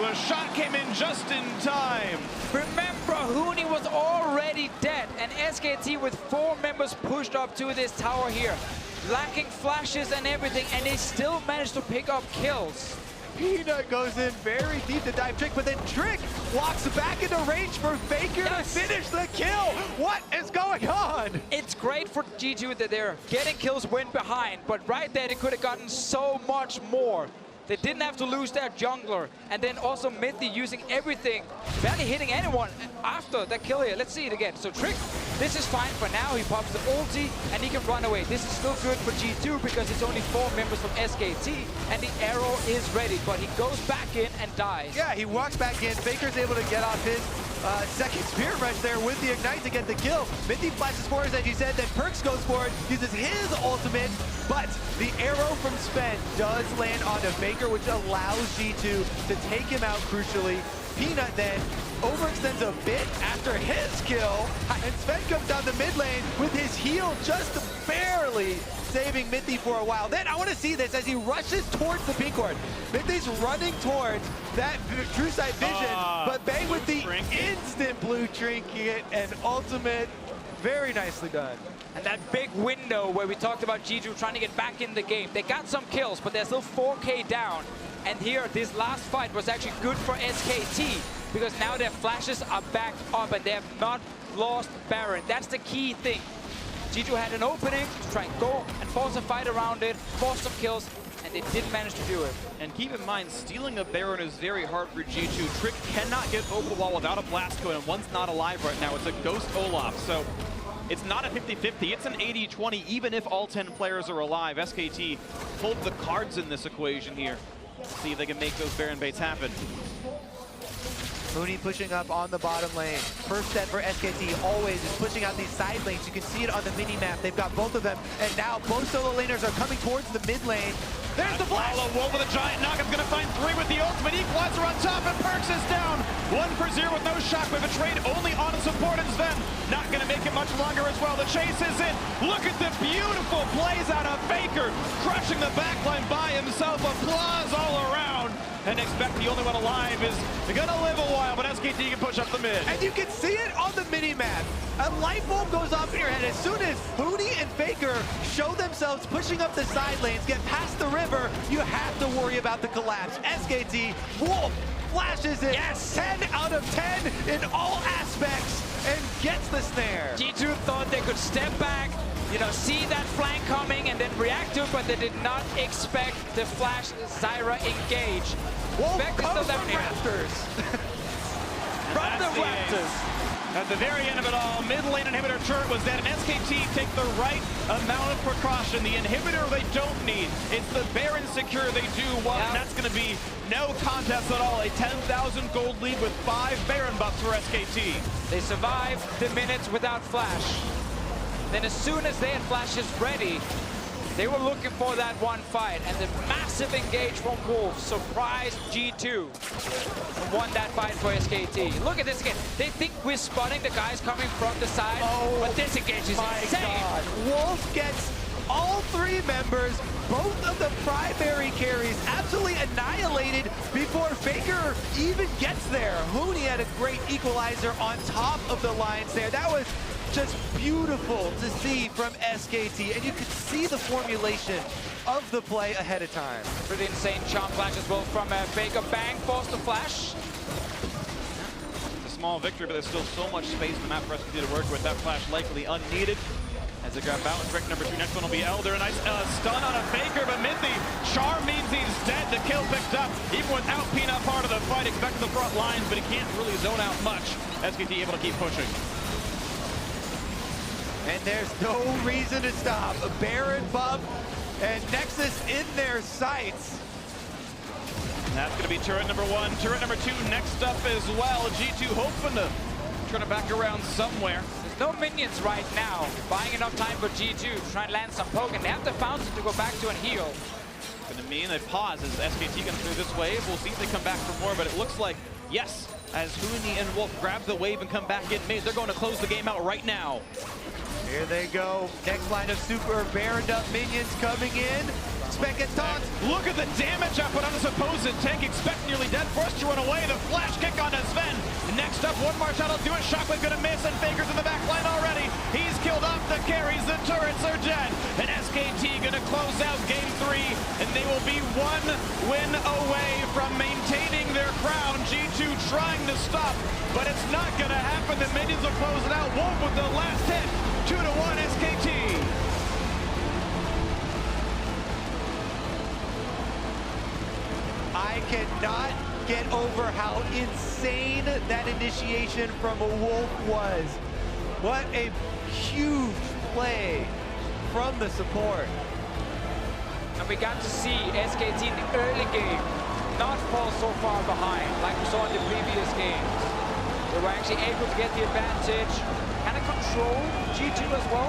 The shot came in just in time. Remember, Huni was already dead, and SKT with 4 members pushed up to this tower here, lacking flashes and everything, and they still managed to pick up kills. Peanut goes in very deep to dive Trick, but then Trick walks back into range for Faker to finish the kill. What is going on? It's great for G2 that they're getting kills when behind, but right there they could have gotten so much more. They didn't have to lose their jungler, and then also Mithy using everything, barely hitting anyone after that kill here. Let's see it again. So Trick, this is fine for now. He pops the ulti, and he can run away. This is still good for G2 because it's only 4 members from SKT, and the arrow is ready, but he goes back in and dies. Yeah, he walks back in. Faker's able to get off his second Spirit Rush there with the Ignite to get the kill. Mithy flashes forward, as you said, then PerkZ goes forward, uses his ultimate, but the arrow from Zven does land onto Faker, which allows G2 to take him out crucially. Peanut then overextends a bit after his kill, and Zven comes down the mid lane with his heal just barely saving Mithy for a while. Then I want to see this as he rushes towards the pink ward. Mithy's running towards that true sight vision, but bang with the instant blue trinket and ultimate. Very nicely done. And that big window where we talked about G2 trying to get back in the game. They got some kills, but they're still 4K down. And here, this last fight was actually good for SKT because now their flashes are back up and they have not lost Baron. That's the key thing. G2 had an opening to try and go and force a fight around it, force some kills, and they didn't manage to do it. And keep in mind, stealing a Baron is very hard for G2. Trick cannot get over the wall without a blast code, and one's not alive right now. It's a Ghost Olaf, so it's not a 50-50. It's an 80-20, even if all 10 players are alive. SKT pulled the cards in this equation here. See if they can make those Baron baits happen. Huni pushing up on the bottom lane. First step for SKT always is pushing out these side lanes. You can see it on the mini-map. They've got both of them, and now both solo laners are coming towards the mid lane. There's the flash! Wolf with a giant knock. It's gonna find 3 with the ultimate. Equalizer on top, and PerkZ is down. 1 for 0 with no shockwave. A trade only on support, and Zven not gonna make it much longer as well. The chase is in. Look at the beautiful plays out of Faker, crushing the backline by himself. Applause all around. and expect the only one alive is gonna live a while, but SKT can push up the mid. And you can see it on the mini-map. A light bulb goes off in your head as soon as Huni and Faker show themselves pushing up the side lanes, get past the river, you have to worry about the collapse. SKT, Wolf flashes it. Yes! 10 out of 10 in all aspects and gets the snare. G2 thought they could step back, you know, see that flank coming and then react to it, but they did not expect the flash Zyra engage. Wolf Beck is comes still from down here. Raptors. From the Raptors. At the very end of it all, mid lane inhibitor turret was dead, and SKT take the right amount of precaution. The inhibitor they don't need. It's the Baron secure they do want, and that's going to be no contest at all. A 10,000 gold lead with 5 Baron buffs for SKT. They survived the minutes without flash. Then as soon as they had flashes ready, they were looking for that one fight, and the massive engage from Wolf surprised G2 and won that fight for SKT. Look at this again. They think we're spotting the guys coming from the side, but this engage is insane. God. Wolf gets all 3 members, both of the primary carries, absolutely annihilated before Faker even gets there. Huni had a great equalizer on top of the lines there. That was just beautiful to see from SKT, and you could see the formulation of the play ahead of time. Pretty insane charm flash as well from Faker. Bang, forced the flash. It's a small victory, but there's still so much space in the map for SKT to work with. That flash likely unneeded. As they grab balance break number 2, next one will be Elder. A nice stun on a Faker, but Mithy, charm means he's dead. The kill picked up, even without Peanut part of the fight. Expect the front lines, but he can't really zone out much. SKT able to keep pushing. And there's no reason to stop. A Baron buff and Nexus in their sights. And that's going to be turret number 1. Turret number 2 next up as well. G2 hoping to turn it back around somewhere. There's no minions right now. Buying enough time for G2 to try and land some poke, and they have the fountain to go back to and heal. Going to mean a pause as SKT comes through this wave. We'll see if they come back for more, but it looks like, yes, as Huni and Wolf grab the wave and come back in mid, they're going to close the game out right now. Here they go. Next line of super Baroned up minions coming in. Spec and taunt. Look at the damage I put on the supposed tank. Expect nearly dead. Forced to run away. The flash kick on Zven. Next up, one more shot will do it. Shockwave gonna miss, and Faker's in the back line already. He's killed off the carries. The turrets are dead. And SKT gonna close out game 3, and they will be 1 win away from maintaining their crown. G2 trying to stop, but it's not gonna happen. The minions will close it out. Wolf with the last hit. 2-1 SKT. I cannot get over how insane that initiation from a Wolf was. What a huge play from the support. And we got to see SKT in the early game not fall so far behind like we saw in the previous games. They were actually able to get the advantage, kind of control G2 as well.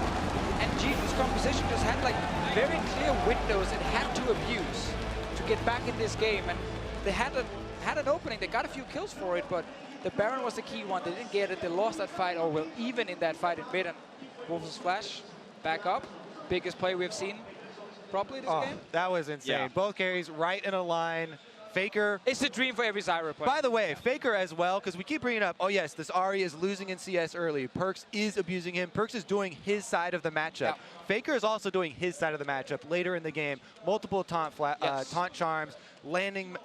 And G2's composition just had like very clear windows it had to abuse to get back in this game. And they had an opening, they got a few kills for it, but the Baron was the key one. They didn't get it, they lost that fight, or well, even in that fight in mid. And Wolf's flash back up. Biggest play we've seen probably this game. That was insane. Yeah. Both carries right in a line. Faker. It's a dream for every Zyra player. By the way, Faker as well, because we keep bringing up, oh yes, this Ahri is losing in CS early. PerkZ is abusing him. PerkZ is doing his side of the matchup. Yeah. Faker is also doing his side of the matchup later in the game. Multiple taunt charms, landing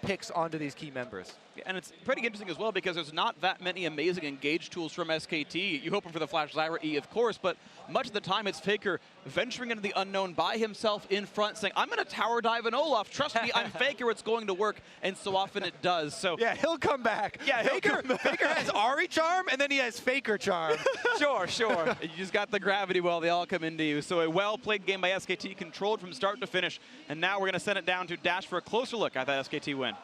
picks onto these key members. And it's pretty interesting as well because there's not that many amazing engage tools from SKT. You hoping for the flash Zyra E, of course, but much of the time it's Faker venturing into the unknown by himself in front, saying, I'm going to tower dive an Olaf. Trust me, I'm Faker. It's going to work. And so often it does. So yeah, he'll come back. Yeah, Faker has Ahri charm, and then he has Faker charm. Sure. You just got the gravity well. They all come into you. So a well-played game by SKT, controlled from start to finish. And now we're going to send it down to Dash for a closer look at that SKT win.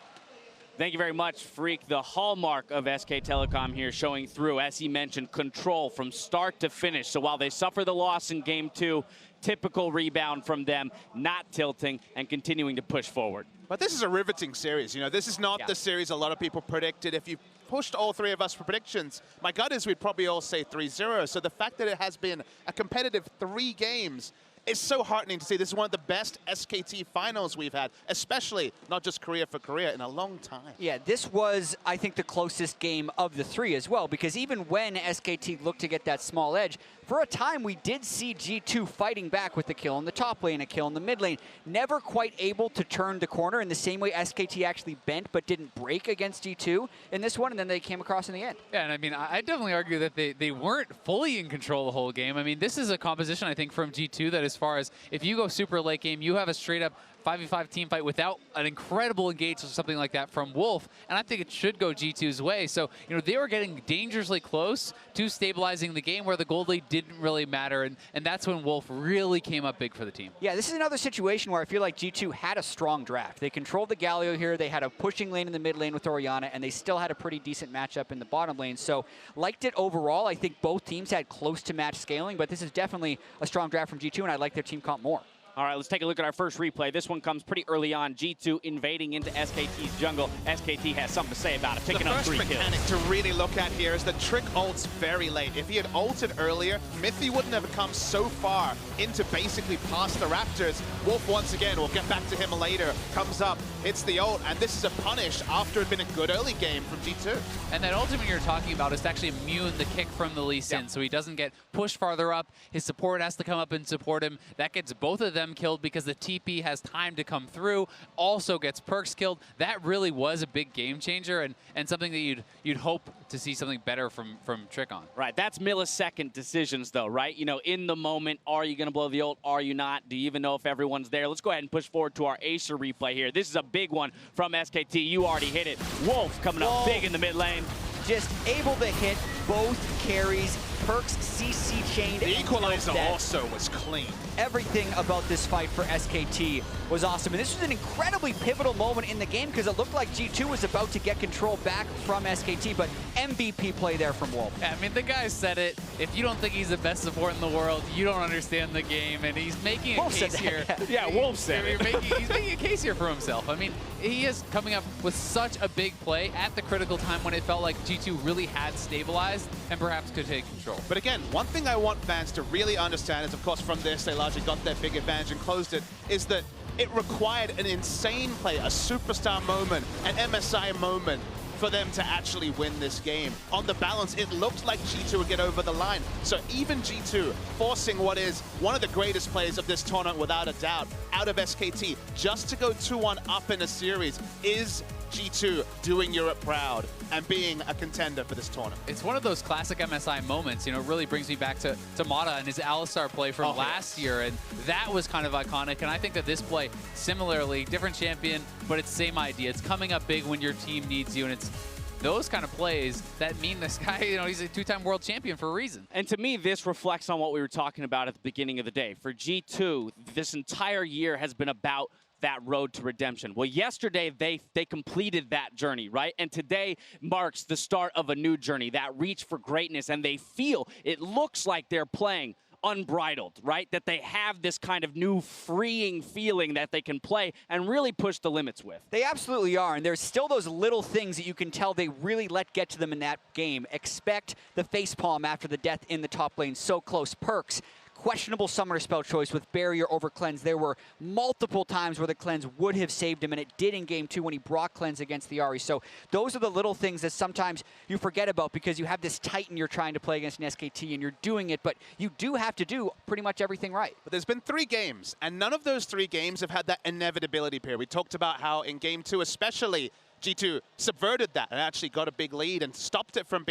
Thank you very much, Phreak. The hallmark of SK Telecom here showing through, as he mentioned, control from start to finish. So while they suffer the loss in game 2, typical rebound from them, not tilting and continuing to push forward. But this is a riveting series. You know, this is not the series a lot of people predicted. If you pushed all 3 of us for predictions, my gut is we'd probably all say 3-0. So the fact that it has been a competitive 3 games it's so heartening to see. This is one of the best SKT finals we've had, especially not just Korea for Korea, in a long time. Yeah, this was, I think, the closest game of the three as well, because even when SKT looked to get that small edge, for a time we did see G2 fighting back with the kill in the top lane, a kill in the mid lane, never quite able to turn the corner in the same way SKT actually bent but didn't break against G2 in this one, and then they came across in the end. Yeah, and I mean, I definitely argue that they weren't fully in control the whole game. I mean, this is a composition, I think, from G2 that as far as if you go super late game, you have a straight up 5v5 team fight without an incredible engage or something like that from Wolf, and I think it should go G2's way. So, you know, they were getting dangerously close to stabilizing the game where the gold lead didn't really matter, and that's when Wolf really came up big for the team. Yeah, this is another situation where I feel like G2 had a strong draft. They controlled the Galio here, they had a pushing lane in the mid lane with Orianna, and they still had a pretty decent matchup in the bottom lane. So, liked it overall. I think both teams had close to match scaling, but this is definitely a strong draft from G2, and I like their team comp more. All right, let's take a look at our first replay. This one comes pretty early on. G2 invading into SKT's jungle. SKT has something to say about it, picking up 3 kills. The first mechanic to really look at here is that Trick ults very late. If he had ulted earlier, Mithy wouldn't have come so far into basically past the Raptors. Wolf, once again, we'll get back to him later, comes up, hits the ult, and this is a punish after it had been a good early game from G2. And that ultimate you're talking about is to actually immune the kick from the Lee Sin, so he doesn't get pushed farther up. His support has to come up and support him. That gets both of them killed because the TP has time to come through, also gets PerkZ killed. That really was a big game changer and something that you'd hope to see something better from Trick on. Right, that's millisecond decisions though, right? You know, in the moment, are you going to blow the ult? Are you not? Do you even know if everyone's there? Let's go ahead and push forward to our AShe replay here. This is a big one from SKT. You already hit it. Wolf coming up big in the mid lane. Just able to hit both carries. PerkZ CC chained. The equalizer also was clean. Everything about this fight for SKT was awesome. And this was an incredibly pivotal moment in the game because it looked like G2 was about to get control back from SKT, but MVP play there from Wolf. Yeah, I mean, the guy said it. If you don't think he's the best support in the world, you don't understand the game. And he's making a case here. Yeah, Wolf said it. He's making a case here for himself. I mean, he is coming up with such a big play at the critical time when it felt like G2 really had stabilized and perhaps could take control. But again, one thing I want fans to really understand is, of course, from this, they largely got their big advantage and closed it, is that it required an insane play, a superstar moment, an MSI moment for them to actually win this game. On the balance, it looked like G2 would get over the line. So even G2 forcing what is one of the greatest plays of this tournament without a doubt out of SKT just to go 2-1 up in a series is G2 doing Europe proud and being a contender for this tournament. It's one of those classic MSI moments, you know, it really brings me back to Mata and his Alistar play from last year, and that was kind of iconic, and I think that this play, similarly, different champion, but it's the same idea. It's coming up big when your team needs you, and it's those kind of plays that mean this guy, you know, he's a 2-time world champion for a reason. And to me, this reflects on what we were talking about at the beginning of the day. For G2, this entire year has been about that road to redemption. Well, yesterday they completed that journey, right? And today marks the start of a new journey, that reach for greatness, and they feel, it looks like they're playing unbridled, right? That they have this kind of new freeing feeling that they can play and really push the limits with. They absolutely are, and there's still those little things that you can tell they really let get to them in that game. Expect the facepalm after the death in the top lane, so close. PerkZ, questionable summoner spell choice with barrier over cleanse. There were multiple times where the cleanse would have saved him, and it did in game 2 when he brought cleanse against the Ahri. So those are the little things that sometimes you forget about because you have this Titan you're trying to play against an SKT and you're doing it, but you do have to do pretty much everything right. But there's been 3 games, and none of those 3 games have had that inevitability period. We talked about how in game 2 especially, G2 subverted that and actually got a big lead and stopped it from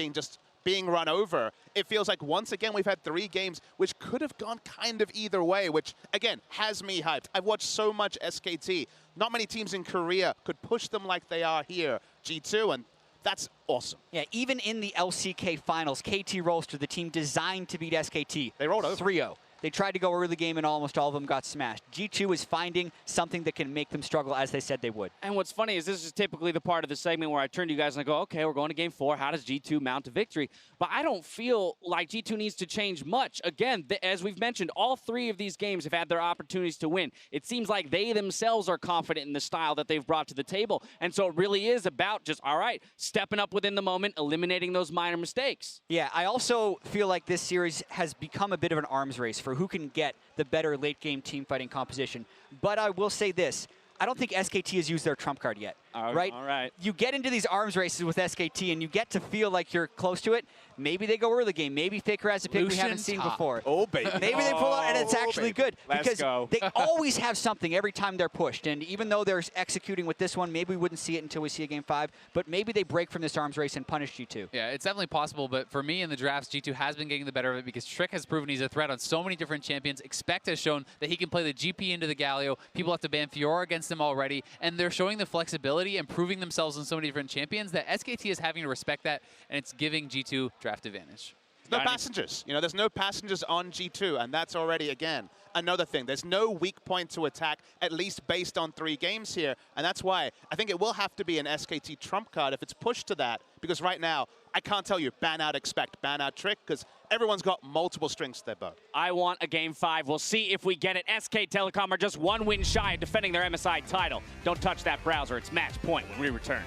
being run over. It feels like once again we've had 3 games which could have gone kind of either way, which again has me hyped. I've watched so much SKT. Not many teams in Korea could push them like they are here, G2, and that's awesome. Yeah, even in the LCK finals, KT Rolster, the team designed to beat SKT, they rolled over 3-0. They tried to go early game and almost all of them got smashed. G2 is finding something that can make them struggle as they said they would. And what's funny is this is typically the part of the segment where I turn to you guys and I go, okay, we're going to game 4. How does G2 mount a victory? But I don't feel like G2 needs to change much. Again, as we've mentioned, all 3 of these games have had their opportunities to win. It seems like they themselves are confident in the style that they've brought to the table. And so it really is about just, all right, stepping up within the moment, eliminating those minor mistakes. Yeah, I also feel like this series has become a bit of an arms race for for who can get the better late-game team fighting composition. But I will say this. I don't think SKT has used their trump card yet, right? All right. You get into these arms races with SKT and you get to feel like you're close to it. Maybe they go early game. Maybe Faker has a pick we haven't seen before. Oh, baby. Maybe they pull out and it's actually good. Let's because go. they always have something every time they're pushed. And even though they're executing with this one, maybe we wouldn't see it until we see a game 5. But maybe they break from this arms race and punish G2. Yeah, it's definitely possible. But for me in the drafts, G2 has been getting the better of it because Trick has proven he's a threat on so many different champions. Expect has shown that he can play the GP into the Galio. People have to ban Fiora against him already. And they're showing the flexibility and proving themselves in so many different champions that SKT is having to respect that. And it's giving G2 draft advantage. No passengers. You know, there's no passengers on G2, and that's already, again, another thing. There's no weak point to attack, at least based on 3 games here, and that's why I think it will have to be an SKT trump card if it's pushed to that, because right now, I can't tell you ban out expect, ban out trick, because everyone's got multiple strings to their bow. I want a game 5. We'll see if we get it. SK Telecom are just 1 win shy of defending their MSI title. Don't touch that browser. It's match point when we return.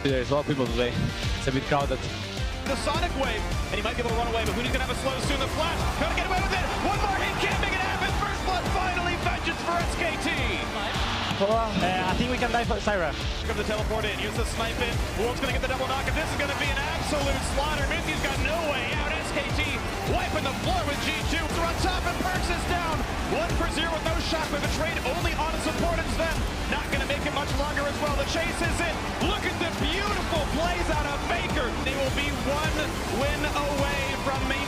There's a lot of people today. It's a bit crowded. The Sonic Wave, and he might be able to run away, but Huni's gonna have a slow soon. The flash, gonna get away with it. One more hit, can't make it happen. First blood, finally, vengeance for SKT. I think we can die for Zyra. Here comes the teleport in, use the snipe in. Wolf's gonna get the double knock, and this is gonna be an absolute slaughter. Mithy's got no way out. SKT wiping the floor with G2. They're on top, and PerkZ is down. 1-for-0 with no shockwave. A trade only on a support, and Zven not gonna make it much longer as well. The chase is in. Look at the beautiful plays out of Faker. They will be 1 win away from main